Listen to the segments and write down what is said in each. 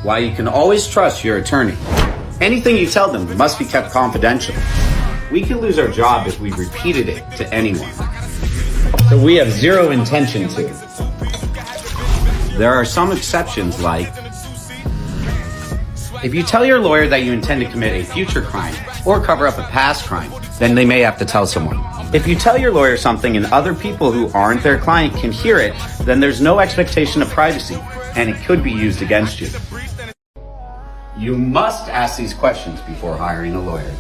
why you can always trust your attorney. Anything you tell them must be kept confidential. We could lose our job if we repeated it to anyone. So we have zero intention to. There are some exceptions, like if you tell your lawyer that you intend to commit a future crime or cover up a past crime, then they may have to tell someone. If you tell your lawyer something and other people who aren't their client can hear it, then there's no expectation of privacy, and it could be used against you. You must ask these questions before hiring a lawyer.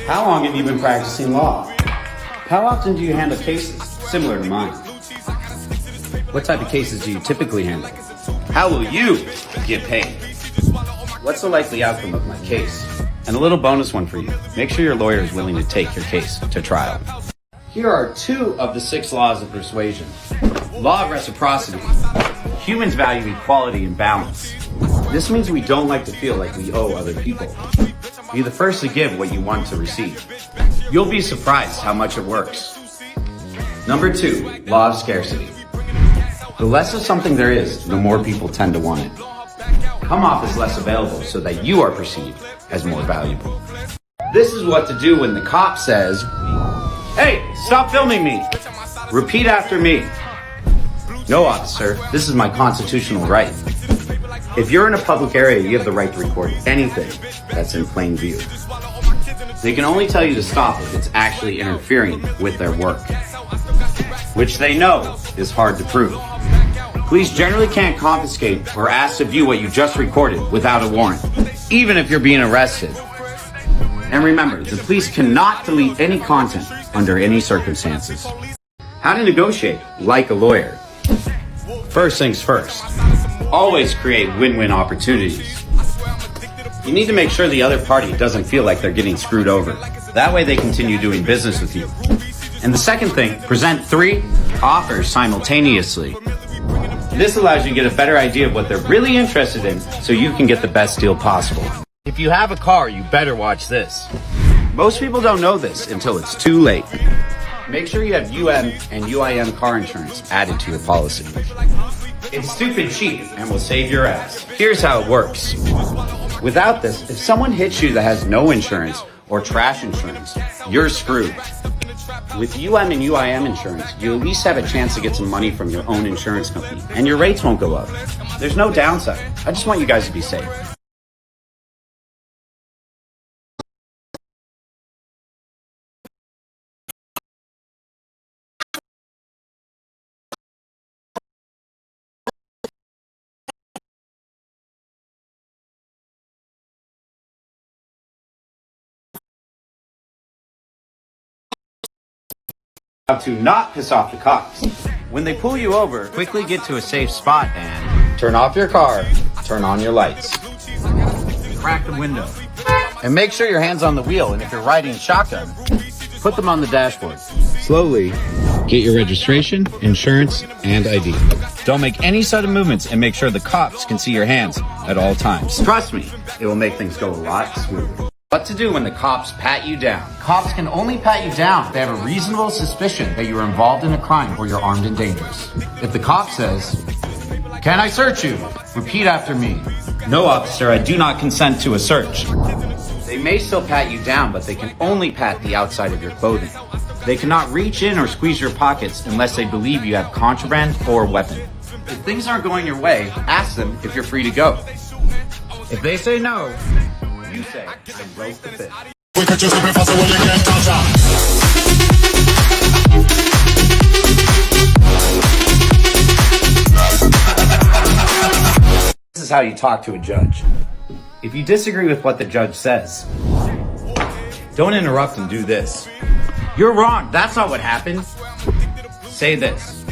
How long have you been practicing law? How often do you handle cases similar to mine? What type of cases do you typically handle? How will you get paid? What's the likely outcome of my case? And a little bonus one for you. Make sure your lawyer is willing to take your case to trial. Here are 2 of the 6 laws of persuasion. Law of reciprocity. Humans value equality and balance. This means we don't like to feel like we owe other people. Be the first to give what you want to receive. You'll be surprised how much it works. Number 2, law of scarcity. The less of something there is, the more people tend to want it. Come off as less available so that you are perceived as more valuable. This is what to do when the cop says, "Hey, stop filming me." Repeat after me. "No, officer, this is my constitutional right." If you're in a public area, you have the right to record anything that's in plain view. They can only tell you to stop if it's actually interfering with their work, which they know is hard to prove. Police generally can't confiscate or ask to view what you just recorded without a warrant, even if you're being arrested. And remember, the police cannot delete any content under any circumstances. How to negotiate like a lawyer. First things first, always create win-win opportunities. You need to make sure the other party doesn't feel like they're getting screwed over. That way they continue doing business with you. And the second thing, present 3 offers simultaneously. This allows you to get a better idea of what they're really interested in so you can get the best deal possible. If you have a car, you better watch this. Most people don't know this until it's too late. Make sure you have UM and UIM car insurance added to your policy. It's stupid cheap and will save your ass. Here's how it works. Without this, if someone hits you that has no insurance or trash insurance, you're screwed. With UM and UIM insurance, you at least have a chance to get some money from your own insurance company, and your rates won't go up. There's no downside. I just want you guys to be safe. How to not piss off the cops. When they pull you over, quickly get to a safe spot and turn off your car, turn on your lights, crack the window, and make sure your hand's on the wheel, and if you're riding shotgun, put them on the dashboard. Slowly get your registration, insurance, and ID. Don't make any sudden movements and make sure the cops can see your hands at all times. Trust me, it will make things go a lot smoother. What to do when the cops pat you down. Cops can only pat you down if they have a reasonable suspicion that you are involved in a crime or you're armed and dangerous. If the cop says, "Can I search you?" Repeat after me. "No, officer, I do not consent to a search." They may still pat you down, but they can only pat the outside of your clothing. They cannot reach in or squeeze your pockets unless they believe you have contraband or a weapon. If things aren't going your way, ask them if you're free to go. If they say no, you say, "I broke the fit." This is how you talk to a judge. If you disagree with what the judge says, don't interrupt and do this. "You're wrong. That's not what happened." Say this.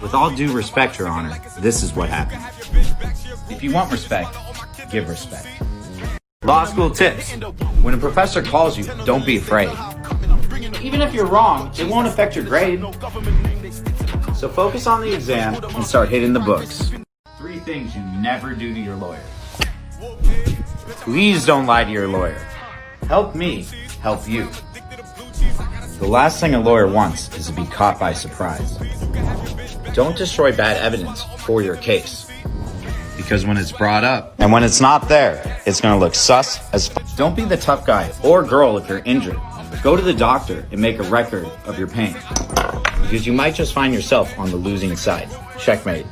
"With all due respect, Your Honor, this is what happened." If you want respect, give respect. Law school tips. When a professor calls you, don't be afraid. Even if you're wrong, it won't affect your grade. So focus on the exam and start hitting the books. 3 things you never do to your lawyer. Please don't lie to your lawyer. Help me help you. The last thing a lawyer wants is to be caught by surprise. Don't destroy bad evidence for your case, because when it's brought up and when it's not there, it's gonna look sus as f. Don't be the tough guy or girl if you're injured. Go to the doctor and make a record of your pain, because you might just find yourself on the losing side. Checkmate.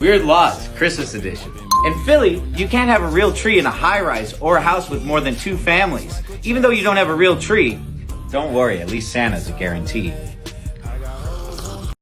Weird Laws, Christmas edition. In Philly, you can't have a real tree in a high-rise or a house with more than 2 families. Even though you don't have a real tree, don't worry, at least Santa's a guarantee.